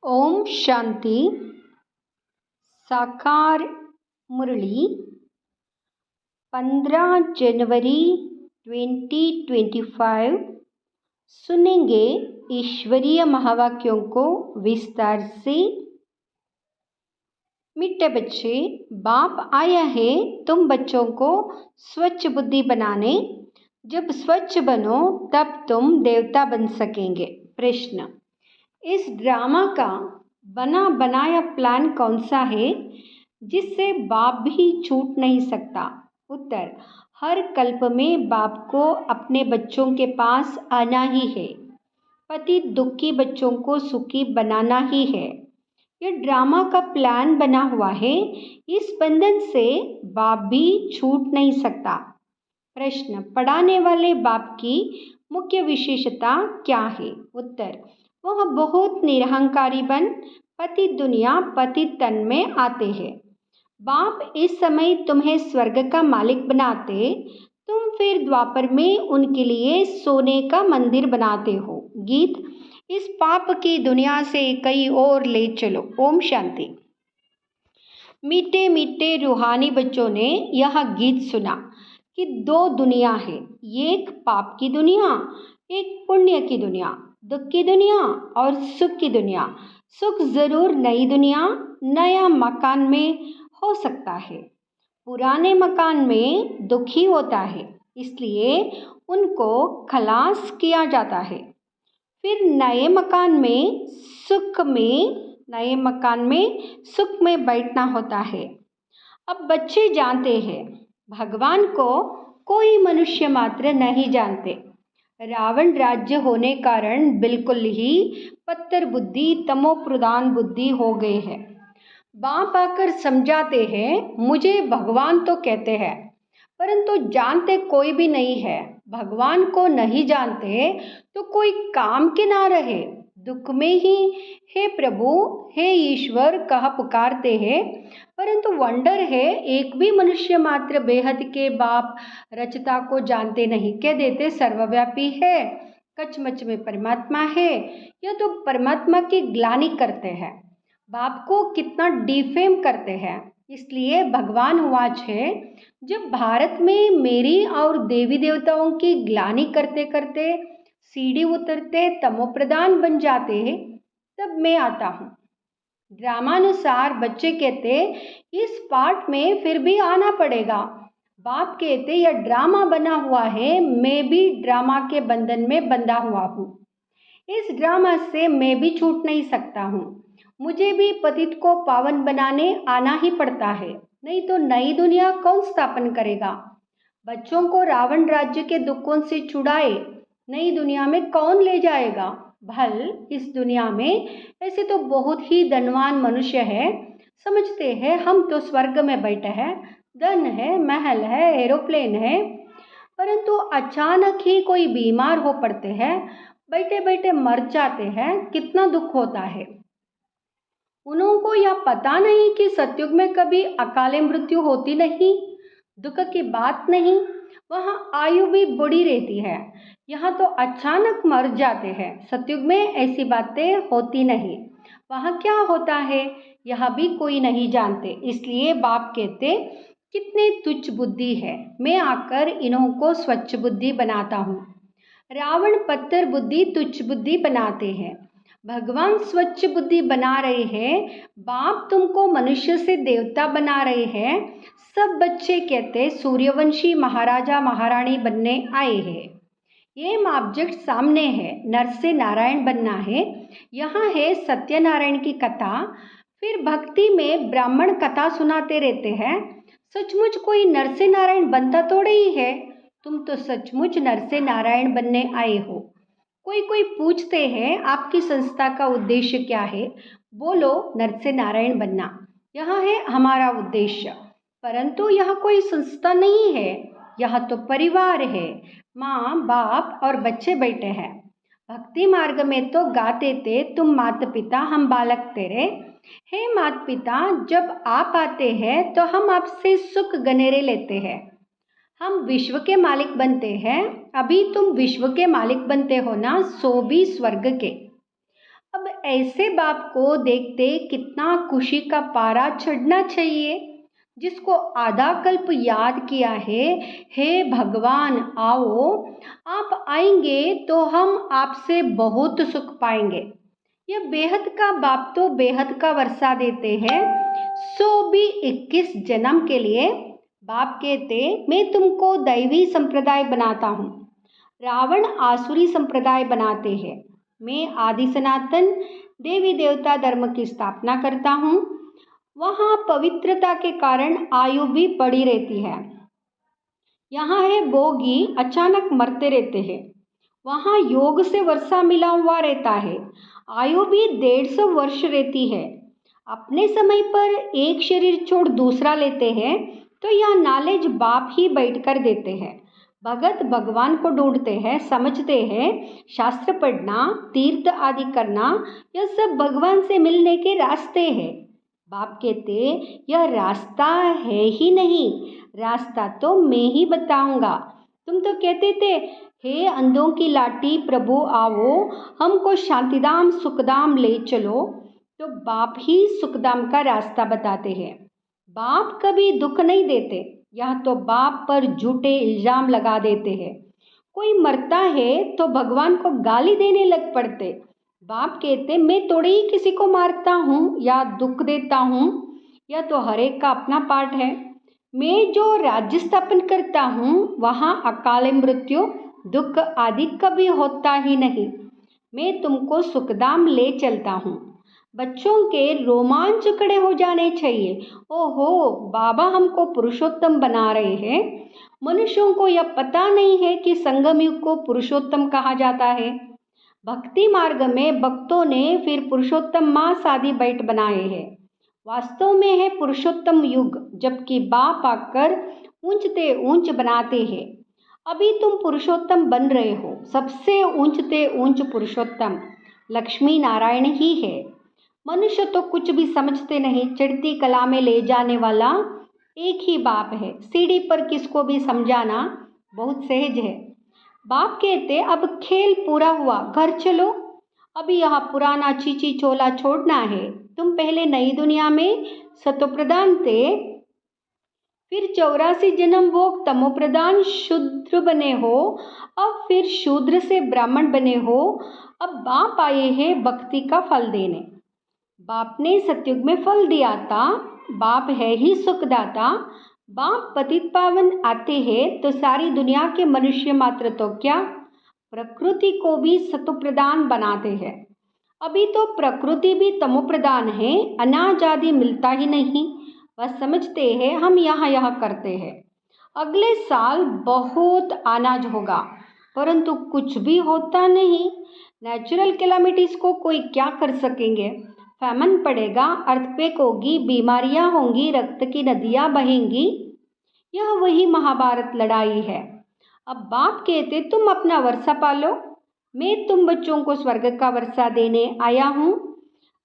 ओम शांति। साकार मुरली 15 जनवरी 2025। सुनेंगे ईश्वरीय महावाक्यों को विस्तार से। मीठे बच्चे, बाप आया है तुम बच्चों को स्वच्छ बुद्धि बनाने। जब स्वच्छ बनो तब तुम देवता बन सकेंगे। प्रश्न: इस ड्रामा का बना बनाया प्लान कौन सा है जिससे बाप भी छूट नहीं सकता? उत्तर: हर कल्प में बाप को अपने बच्चों के पास आना ही है। पति दुखी बच्चों को सुखी बनाना ही है। यह ड्रामा का प्लान बना हुआ है। इस बंधन से बाप भी छूट नहीं सकता। प्रश्न: पढ़ाने वाले बाप की मुख्य विशेषता क्या है? उत्तर: वह बहुत निरहंकारी बन पति दुनिया पति तन में आते हैं। बाप इस समय तुम्हें स्वर्ग का मालिक बनाते, तुम फिर द्वापर में उनके लिए सोने का मंदिर बनाते हो। गीत: इस पाप की दुनिया से कहीं और ले चलो। ओम शांति। मीठे मीठे रूहानी बच्चों ने यह गीत सुना कि दो दुनिया है, एक पाप की दुनिया, एक पुण्य की दुनिया, दुख की दुनिया और सुख की दुनिया। सुख जरूर नई दुनिया नया मकान में हो सकता है। पुराने मकान में दुख ही होता है, इसलिए उनको खलास किया जाता है। फिर नए मकान में सुख में बैठना होता है। अब बच्चे जानते हैं भगवान को कोई मनुष्य मात्र नहीं जानते। रावण राज्य होने कारण बिल्कुल ही पत्थर बुद्धि तमो प्रधान बुद्धि हो गई है। बाप आकर समझाते हैं, मुझे भगवान तो कहते हैं परंतु जानते कोई भी नहीं है। भगवान को नहीं जानते तो कोई काम के ना रहे। दुख में ही हे प्रभु हे ईश्वर कहा पुकारते हैं, परंतु वंडर है एक भी मनुष्य मात्र बेहद के बाप रचता को जानते नहीं। कह देते सर्वव्यापी है, कचमच में परमात्मा है। यह तो परमात्मा की ग्लानि करते हैं, बाप को कितना डिफेम करते हैं। इसलिए भगवान वाच है, जब भारत में मेरी और देवी देवताओं की ग्लानि करते करते सीढ़ी उतरते तमोप्रधान बन जाते तब मैं आता हूँ। ड्रामानुसार बच्चे कहते इस पार्ट में फिर भी आना पड़ेगा। बाप कहते यह ड्रामा बना हुआ है, मैं भी ड्रामा के बंधन में बंधा हुआ हूँ। इस ड्रामा से मैं भी छूट नहीं सकता हूँ। मुझे भी पतित को पावन बनाने आना ही पड़ता है, नहीं तो नई दुनिया कौन स्थापन करेगा? बच्चों को रावण राज्य के दुखों से छुड़ाए नई दुनिया में कौन ले जाएगा? भल इस दुनिया में ऐसे तो बहुत ही धनवान मनुष्य है, समझते हैं हम तो स्वर्ग में बैठे हैं, धन है, महल है, एरोप्लेन है, परंतु अचानक ही कोई बीमार हो पड़ते हैं, बैठे बैठे मर जाते हैं, कितना दुख होता है। उनको यह पता नहीं कि सतयुग में कभी अकाले मृत्यु होती नहीं, दुख की बात नहीं, वहाँ आयु भी बड़ी रहती है। यहाँ तो अचानक मर जाते हैं, सतयुग में ऐसी बातें होती नहीं। वहाँ क्या होता है यह भी कोई नहीं जानते। इसलिए बाप कहते कितने तुच्छ बुद्धि है, मैं आकर इन्हों को स्वच्छ बुद्धि बनाता हूँ। रावण पत्थर बुद्धि तुच्छ बुद्धि बनाते हैं, भगवान स्वच्छ बुद्धि बना रहे हैं। बाप तुमको मनुष्य से देवता बना रहे हैं। सब बच्चे कहते सूर्यवंशी महाराजा महारानी बनने आए हैं। ये ऑब्जेक्ट सामने है, नर से नारायण बनना है। यहाँ है सत्यनारायण की कथा। फिर भक्ति में ब्राह्मण कथा सुनाते रहते हैं। सचमुच कोई नर से नारायण बनता थोड़े ही है, तुम तो सचमुच नर से नारायण बनने आए हो। कोई कोई पूछते हैं आपकी संस्था का उद्देश्य क्या है? बोलो नर से नारायण बनना, यह है हमारा उद्देश्य। परंतु यह कोई संस्था नहीं है, यह तो परिवार है। माँ बाप और बच्चे बैठे हैं। भक्ति मार्ग में तो गाते थे तुम माता पिता हम बालक तेरे। हे माता पिता, जब आप आते हैं तो हम आपसे सुख गनेरे लेते हैं। हम विश्व के मालिक बनते हैं, अभी तुम विश्व के मालिक बनते हो ना, सो भी स्वर्ग के। अब ऐसे बाप को देखते कितना खुशी का पारा चढ़ना चाहिए, जिसको आधा कल्प याद किया है, हे भगवान आओ, आप आएंगे तो हम आपसे बहुत सुख पाएंगे। यह बेहद का बाप तो बेहद का वर्षा देते हैं, सो भी 21 जन्म के लिए। बाप कहते मैं तुमको दैवी संप्रदाय बनाता हूँ, रावण आसुरी संप्रदाय बनाते हैं। मैं आदि सनातन देवी देवता धर्म की स्थापना करता हूँ। वहाँ पवित्रता के कारण आयु भी बढ़ी रहती है। यहाँ है भोगी अचानक मरते रहते हैं। वहाँ योग से वर्षा मिला हुआ रहता है, आयु भी 150 वर्ष रहती है। अपने समय पर एक शरीर छोड़ दूसरा लेते हैं, तो यह नॉलेज बाप ही बैठ कर देते हैं। भगत भगवान को ढूंढते हैं, समझते हैं। शास्त्र पढ़ना, तीर्थ आदि करना, यह सब भगवान से मिलने के रास्ते हैं। बाप कहते यह रास्ता है ही नहीं, रास्ता तो मैं ही बताऊंगा। तुम तो कहते थे हे अंधों की लाठी प्रभु आओ, हमको शांतिधाम सुखधाम ले चलो। तो बाप ही सुखधाम का रास्ता बताते हैं। बाप कभी दुख नहीं देते, यह तो बाप पर झूठे इल्जाम लगा देते हैं। कोई मरता है तो भगवान को गाली देने लग पड़ते। बाप कहते मैं थोड़ी ही किसी को मारता हूँ या दुख देता हूँ, यह तो हर एक का अपना पार्ट है। मैं जो राज्य स्थापन करता हूँ वहाँ अकाल मृत्यु दुख आदि कभी होता ही नहीं। मैं तुमको सुखधाम ले चलता हूँ। बच्चों के रोमांच खड़े हो जाने चाहिए। ओहो, बाबा हमको पुरुषोत्तम बना रहे हैं। मनुष्यों को यह पता नहीं है कि संगम युग को पुरुषोत्तम कहा जाता है। भक्ति मार्ग में भक्तों ने फिर पुरुषोत्तम मास आदि बैठ बनाए हैं। वास्तव में है पुरुषोत्तम युग, जबकि बाप आकर ऊंचते ऊंच बनाते हैं। अभी तुम पुरुषोत्तम बन रहे हो। सबसे ऊंचते ऊंच पुरुषोत्तम लक्ष्मी नारायण ही है। मनुष्य तो कुछ भी समझते नहीं, चढ़ती कला में ले जाने वाला एक ही बाप है। सीढ़ी पर किसको भी समझाना बहुत सहज है। बाप कहते अब खेल पूरा हुआ, घर चलो। अभी यह पुराना चीची चोला छोड़ना है। तुम पहले नई दुनिया में सतोप्रधान थे, फिर 84 जन्म भोग तमोप्रधान शूद्र बने हो, अब फिर शूद्र से ब्राह्मण बने हो। अब बाप आए हैं भक्ति का फल देने। बाप ने सतयुग में फल दिया था। बाप है ही सुखदाता। बाप पतित पावन आते हैं तो सारी दुनिया के मनुष्य मात्र तो क्या, प्रकृति को भी सतोप्रधान बनाते हैं। अभी तो प्रकृति भी तमोप्रधान है, अनाज आदि मिलता ही नहीं। बस समझते हैं हम यहाँ करते हैं। अगले साल बहुत अनाज होगा, परंतु कुछ भी होता नहीं। नेचुरल कैलामिटीज को कोई क्या कर सकेंगे। फैमन पड़ेगा, अर्थक्वेक होगी, बीमारियां होंगी, रक्त की नदियां बहेंगी। यह वही महाभारत लड़ाई है। अब बाप कहते तुम अपना वर्षा पालो, मैं तुम बच्चों को स्वर्ग का वर्षा देने आया हूँ।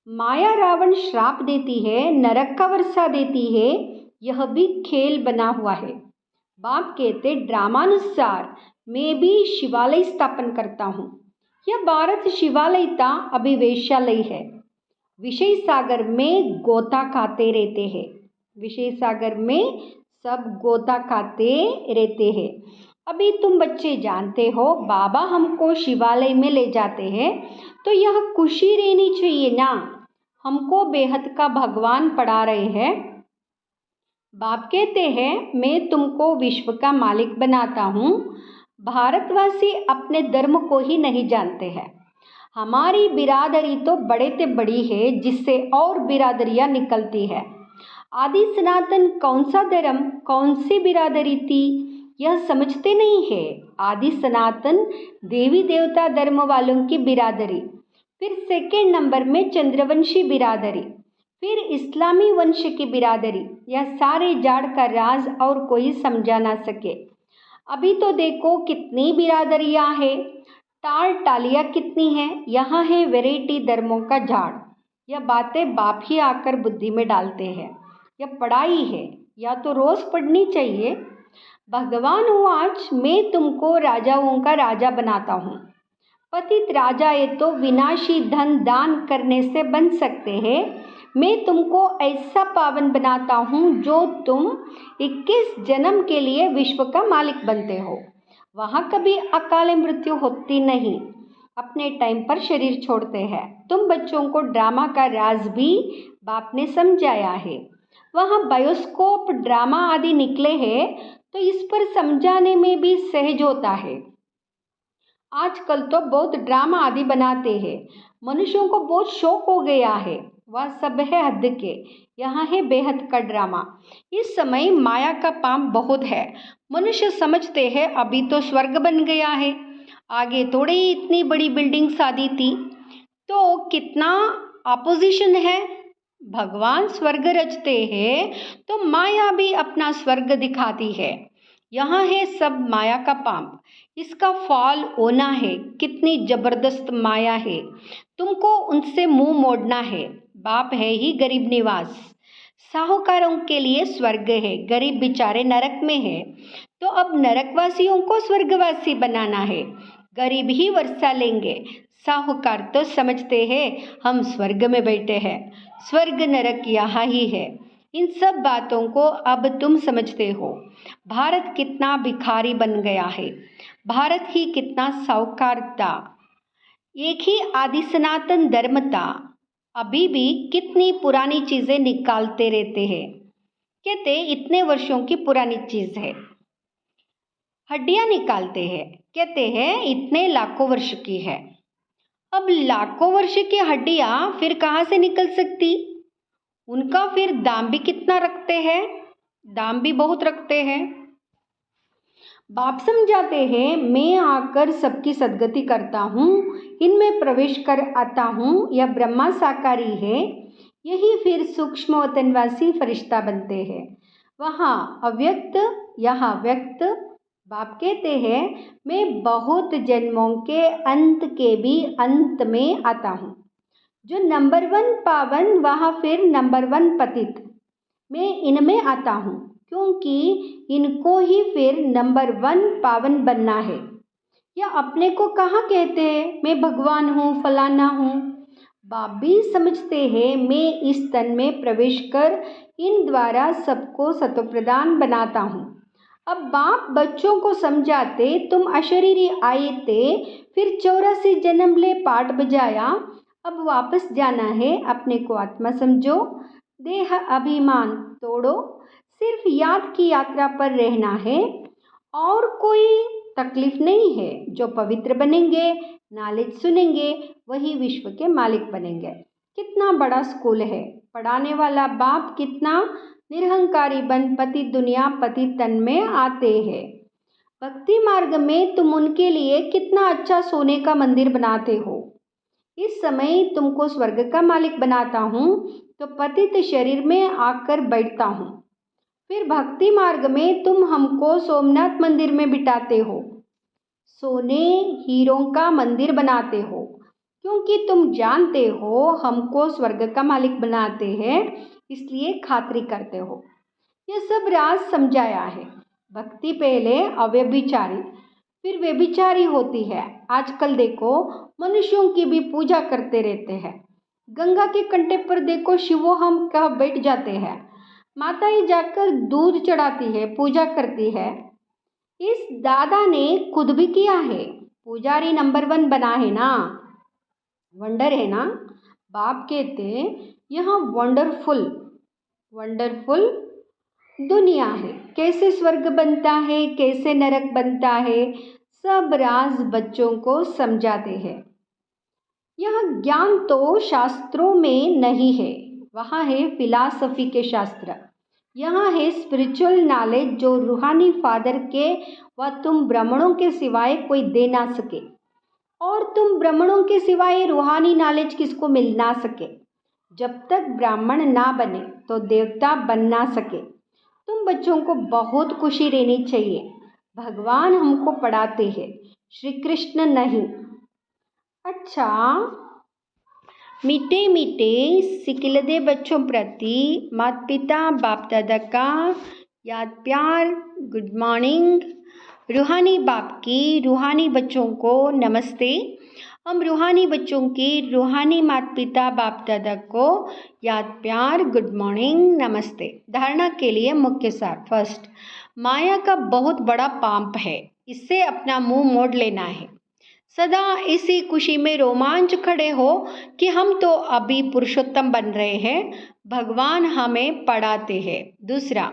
माया रावण श्राप देती है, नरक का वर्षा देती है, यह भी खेल बना हुआ है। बाप कहते ड्रामानुसार मैं भी शिवालय स्थापन करता हूँ। यह भारत शिवालय था, अभी वेश्यालय है। विषय सागर में गोता खाते रहते हैं। विषय सागर में सब गोता खाते रहते हैं। अभी तुम बच्चे जानते हो बाबा हमको शिवालय में ले जाते हैं, तो यह खुशी रहनी चाहिए ना। हमको बेहद का भगवान पढ़ा रहे हैं। बाप कहते हैं मैं तुमको विश्व का मालिक बनाता हूँ। भारतवासी अपने धर्म को ही नहीं जानते हैं। हमारी बिरादरी तो बड़े से बड़ी है, जिससे और बिरादरियां निकलती है। आदि सनातन कौन सा धर्म, कौन सी बिरादरी थी, यह समझते नहीं है। आदि सनातन देवी देवता धर्म वालों की बिरादरी, फिर सेकेंड नंबर में चंद्रवंशी बिरादरी, फिर इस्लामी वंश की बिरादरी। यह सारे जाड़ का राज और कोई समझा ना सके। अभी तो देखो कितनी बिरादरियां हैं, टाल टालियाँ कितनी हैं। यहाँ है वैरायटी धर्मों का झाड़। यह बातें बाप ही आकर बुद्धि में डालते हैं। यह पढ़ाई है, या तो रोज़ पढ़नी चाहिए। भगवान हूँ आज मैं तुमको राजाओं का राजा बनाता हूँ। पतित राजाए तो विनाशी धन दान करने से बन सकते हैं। मैं तुमको ऐसा पावन बनाता हूँ जो तुम 21 जन्म के लिए विश्व का मालिक बनते हो। वहाँ कभी अकाल मृत्यु होती नहीं, अपने टाइम पर शरीर छोड़ते हैं। तुम बच्चों को ड्रामा का राज भी बाप ने समझाया है। वहाँ बायोस्कोप ड्रामा आदि निकले हैं तो इस पर समझाने में भी सहज होता है। आजकल तो बहुत ड्रामा आदि बनाते हैं, मनुष्यों को बहुत शौक हो गया है। वह सब है हद के, यहाँ है बेहद का ड्रामा। इस समय माया का पाप बहुत है। मनुष्य समझते हैं अभी तो स्वर्ग बन गया है, आगे थोड़ी इतनी बड़ी बिल्डिंग्स आदि थी। तो कितना अपोजिशन है। भगवान स्वर्ग रचते हैं तो माया भी अपना स्वर्ग दिखाती है। यहाँ है सब माया का पाप, इसका फल होना है। कितनी जबरदस्त माया है, तुमको उनसे मुंह मोड़ना है। बाप है ही गरीब निवास, साहूकारों के लिए स्वर्ग है, गरीब बेचारे नरक में है। तो अब नरकवासियों को स्वर्गवासी बनाना है, गरीब ही वर्षा लेंगे। साहूकार तो समझते हैं हम स्वर्ग में बैठे हैं, स्वर्ग नरक यहाँ ही है। इन सब बातों को अब तुम समझते हो। भारत कितना भिखारी बन गया है, भारत ही कितना साहूकार था। एक ही आदि सनातन धर्म था, अभी भी कितनी पुरानी चीजें निकालते रहते हैं। कहते इतने वर्षों की पुरानी चीज है, हड्डियां निकालते हैं, कहते हैं इतने लाखों वर्ष की है। अब लाखों वर्ष की हड्डियां फिर कहाँ से निकल सकती? उनका फिर दाम भी कितना रखते हैं, दाम भी बहुत रखते हैं। बाप समझाते हैं मैं आकर सबकी सद्गति करता हूँ, इनमें प्रवेश कर आता हूँ। यह ब्रह्मा साकारी है, यही फिर सूक्ष्म वतनवासी फरिश्ता बनते हैं। वहाँ अव्यक्त, यहाँ व्यक्त। बाप कहते हैं मैं बहुत जन्मों के अंत के भी अंत में आता हूँ। जो नंबर 1 पावन, वहाँ फिर नंबर 1 पतित। मैं इनमें आता हूँ क्योंकि इनको ही फिर नंबर 1 पावन बनना है। या अपने को कहाँ कहते हैं मैं भगवान हूँ, फलाना हूँ। बाप भी समझते हैं मैं इस तन में प्रवेश कर इन द्वारा सबको सतोप्रधान बनाता हूँ। अब बाप बच्चों को समझाते तुम अशरीरी आए थे, फिर 84 जन्म ले पाठ बजाया, अब वापस जाना है, अपने को आत्मा समझो, देह अभिमान तोड़ो, सिर्फ याद की यात्रा पर रहना है और कोई तकलीफ नहीं है। जो पवित्र बनेंगे, नॉलेज सुनेंगे, वही विश्व के मालिक बनेंगे। कितना बड़ा स्कूल है, पढ़ाने वाला बाप कितना निरहंकारी बन पति दुनिया पति तन में आते हैं। भक्ति मार्ग में तुम उनके लिए कितना अच्छा सोने का मंदिर बनाते हो। इस समय तुमको स्वर्ग का मालिक बनाता हूँ तो पतित शरीर में आकर बैठता हूँ। फिर भक्ति मार्ग में तुम हमको सोमनाथ मंदिर में बिठाते हो, सोने हीरों का मंदिर बनाते हो, क्योंकि तुम जानते हो हमको स्वर्ग का मालिक बनाते हैं, इसलिए खातिरी करते हो। यह सब राज समझाया है। भक्ति पहले अव्यभिचारी फिर व्यभिचारी होती है। आजकल देखो मनुष्यों की भी पूजा करते रहते हैं। गंगा के कंठे पर देखो शिवो हम कह बैठ जाते हैं, माताएं जाकर दूध चढ़ाती है, पूजा करती है। इस दादा ने खुद भी किया है, पुजारी नंबर 1 बना है ना, वंडर है ना। बाप कहते यहाँ वंडरफुल वंडरफुल दुनिया है, कैसे स्वर्ग बनता है, कैसे नरक बनता है, सब राज बच्चों को समझाते हैं। यह ज्ञान तो शास्त्रों में नहीं है, वहाँ है फिलॉसफी के शास्त्र। यहाँ है स्पिरिचुअल नॉलेज जो रूहानी फादर के व तुम ब्राह्मणों के सिवाय कोई दे ना सके, और तुम ब्राह्मणों के सिवाय रूहानी नॉलेज किसको मिल ना सके। जब तक ब्राह्मण ना बने तो देवता बन ना सके। तुम बच्चों को बहुत खुशी रहनी चाहिए, भगवान हमको पढ़ाते हैं, श्री कृष्ण नहीं। अच्छा, मीठे मीठे सिकिलदे बच्चों प्रति माता पिता बाप दादा का याद प्यार, गुड मॉर्निंग। रूहानी बाप की रूहानी बच्चों को नमस्ते। हम रूहानी बच्चों की रूहानी माता पिता बाप दादा को याद प्यार गुड मॉर्निंग नमस्ते। धारणा के लिए मुख्य सार। फर्स्ट, माया का बहुत बड़ा पाप है, इससे अपना मुंह मोड़ लेना है। सदा इसी खुशी में रोमांच खड़े हो कि हम तो अभी पुरुषोत्तम बन रहे हैं, भगवान हमें पढ़ाते हैं। दूसरा,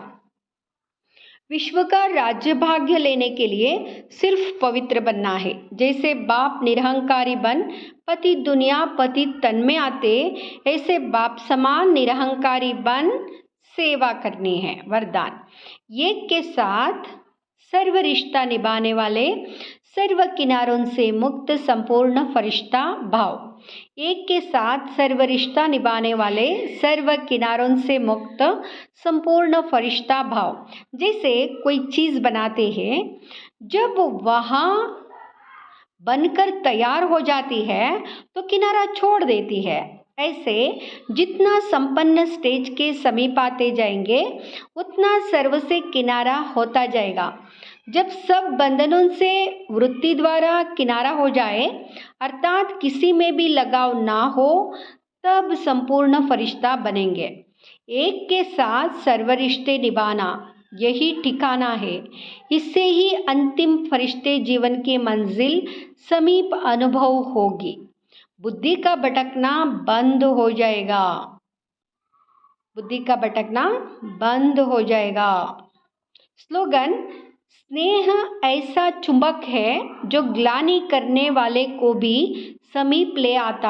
विश्व का राज्य भाग्य लेने के लिए सिर्फ पवित्र बनना है। जैसे बाप निरहंकारी बन पति दुनिया पति तन में आते, ऐसे बाप समान निरहंकारी बन सेवा करनी है। वरदान, एक के साथ सर्व रिश्ता निभाने वाले, सर्व किनारों से मुक्त संपूर्ण फरिश्ता भाव। एक के साथ सर्व रिश्ता निभाने वाले, सर्व किनारों से मुक्त संपूर्ण फरिश्ता भाव। जैसे कोई चीज़ बनाते हैं, जब वहाँ बनकर तैयार हो जाती है तो किनारा छोड़ देती है। ऐसे जितना संपन्न स्टेज के समीप आते जाएंगे, उतना सर्व से किनारा होता जाएगा। जब सब बंधनों से वृत्ति द्वारा किनारा हो जाए, अर्थात किसी में भी लगाव ना हो, तब संपूर्ण फरिश्ता बनेंगे। एक के साथ सर्व रिश्ते निभाना, यही ठिकाना है। इससे ही अंतिम फरिश्ते जीवन की मंजिल समीप अनुभव होगी। बुद्धि का भटकना बंद हो जाएगा। बुद्धि का भटकना बंद हो जाएगा। स्लोगन, स्नेह ऐसा चुंबक है जो ग्लानि करने वाले को भी समीप ले आता